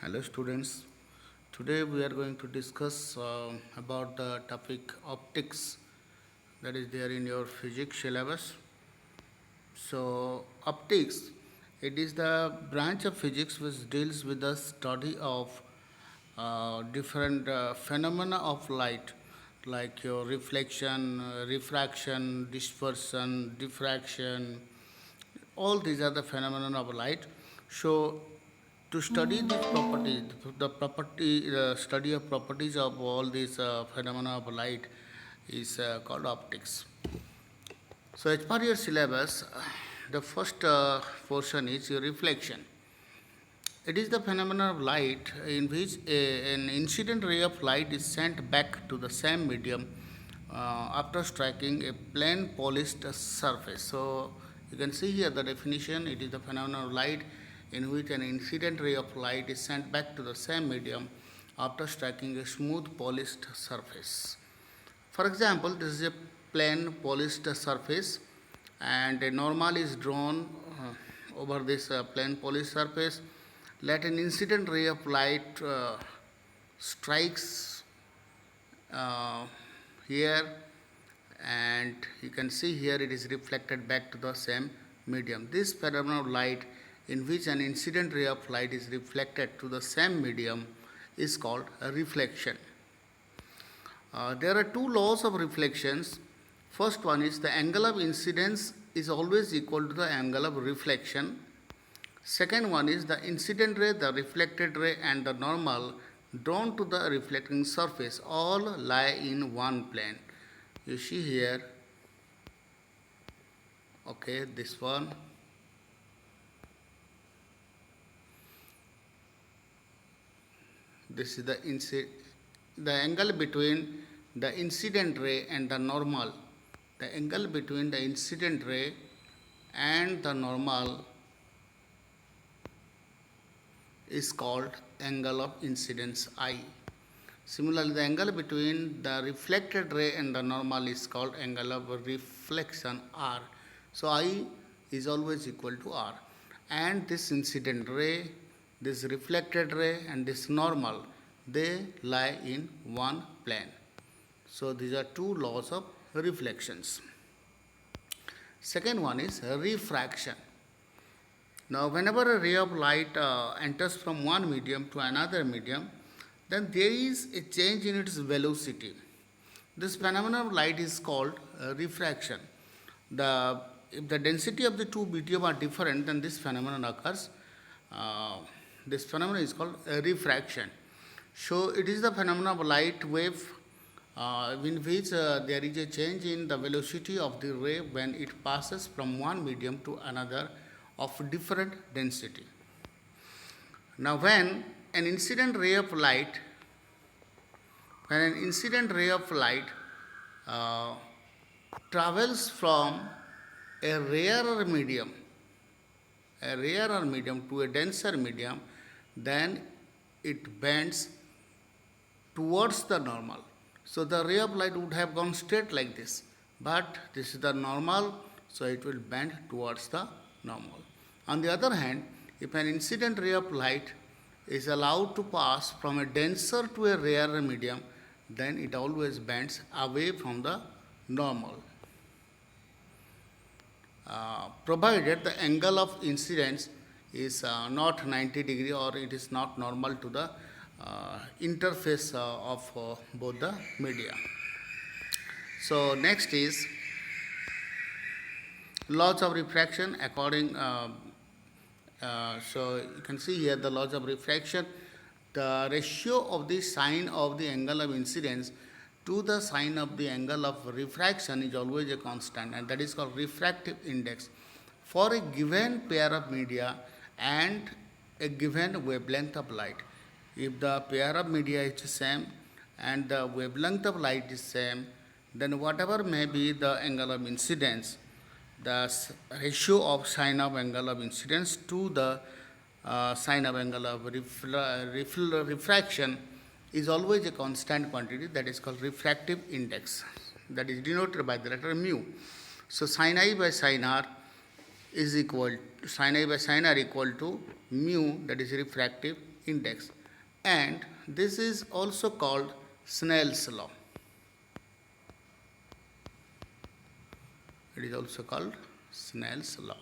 Hello students, today we are going to discuss about the topic optics that is there in your physics syllabus. So optics, it is the branch of physics which deals with the study of different phenomena of light like your reflection, refraction, dispersion, diffraction, all these are the phenomena of light. So, to study these properties, the property study of properties of all these phenomena of light is called optics. So, as per your syllabus, the first portion is your reflection. It is the phenomenon of light in which an incident ray of light is sent back to the same medium after striking a plain polished surface. So, you can see here the definition. It is the phenomenon of light in which an incident ray of light is sent back to the same medium after striking a smooth polished surface. For example, this is a plain polished surface and a normal is drawn over this plain polished surface. Let an incident ray of light strikes uh, here, and you can see here it is reflected back to the same medium. This phenomenon of light in which an incident ray of light is reflected to the same medium is called a reflection. There are two laws of reflections. First one is the angle of incidence is always equal to the angle of reflection. Second one is the incident ray, the reflected ray, and the normal drawn to the reflecting surface all lie in one plane. You see here, okay, this one. This is the angle between the incident ray and the normal. The angle between the incident ray and the normal is called angle of incidence I. Similarly, the angle between the reflected ray and the normal is called angle of reflection R. So, I is always equal to R. And this incident ray, this reflected ray, and this normal, they lie in one plane. So, these are two laws of reflections. Second one is refraction. Now, whenever a ray of light enters from one medium to another medium, then there is a change in its velocity. This phenomenon of light is called refraction. If the density of the two medium are different, then this phenomenon occurs. This phenomenon is called refraction. So, it is the phenomenon of light wave in which there is a change in the velocity of the ray when it passes from one medium to another of different density. Now, an incident ray of light, when an incident ray of light uh, travels from a rarer medium to a denser medium, then it bends towards the normal. So the ray of light would have gone straight like this, but this is the normal, so it will bend towards the normal. On the other hand, if an incident ray of light is allowed to pass from a denser to a rarer medium, then it always bends away from the normal. Provided the angle of incidence is not 90 degree or it is not normal to the interface of both the media. So next is laws of refraction according so you can see here the laws of refraction. The ratio of the sine of the angle of incidence to the sine of the angle of refraction is always a constant, and that is called refractive index for a given pair of media and a given wavelength of light. If the pair of media is the same and the wavelength of light is same, then whatever may be the angle of incidence, the ratio of sine of angle of incidence to the sine of angle of refraction is always a constant quantity, that is called refractive index, that is denoted by the letter mu. So sin I by sin r is equal sin I by sin r equal to mu, that is refractive index, and this is also called Snell's law. It is also called Snell's law.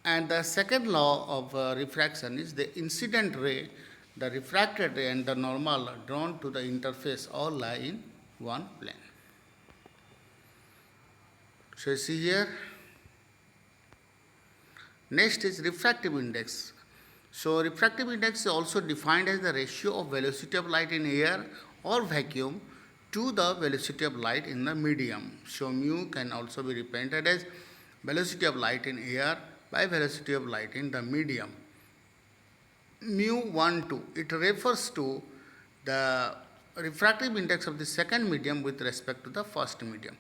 And the second law of refraction is the incident ray, the refracted ray, and the normal drawn to the interface all lie in one plane. So you see here. Next is refractive index. So refractive index is also defined as the ratio of velocity of light in air or vacuum to the velocity of light in the medium. So mu can also be represented as velocity of light in air by velocity of light in the medium. Mu 1, 2, it refers to the refractive index of the second medium with respect to the first medium.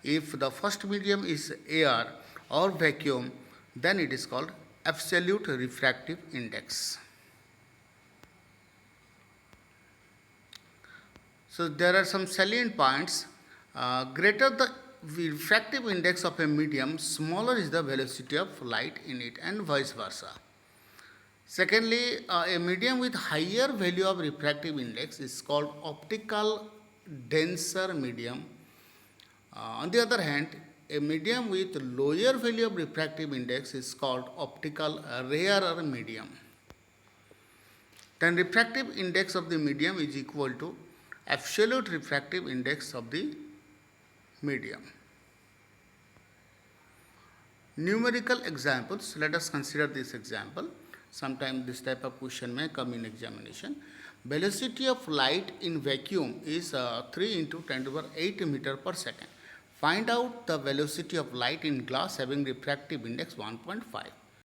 If the first medium is air or vacuum, then it is called absolute refractive index. So there are some salient points. Greater the refractive index of a medium, smaller is the velocity of light in it, and vice versa. Secondly, a medium with higher value of refractive index is called optical denser medium. On the other hand, a medium with lower value of refractive index is called optical rarer medium. Then refractive index of the medium is equal to absolute refractive index of the medium. Numerical examples, let us consider this example. Sometimes this type of question may come in examination. Velocity of light in vacuum is 3 into 10 to the power 8 meter per second. Find out the velocity of light in glass having refractive index 1.5.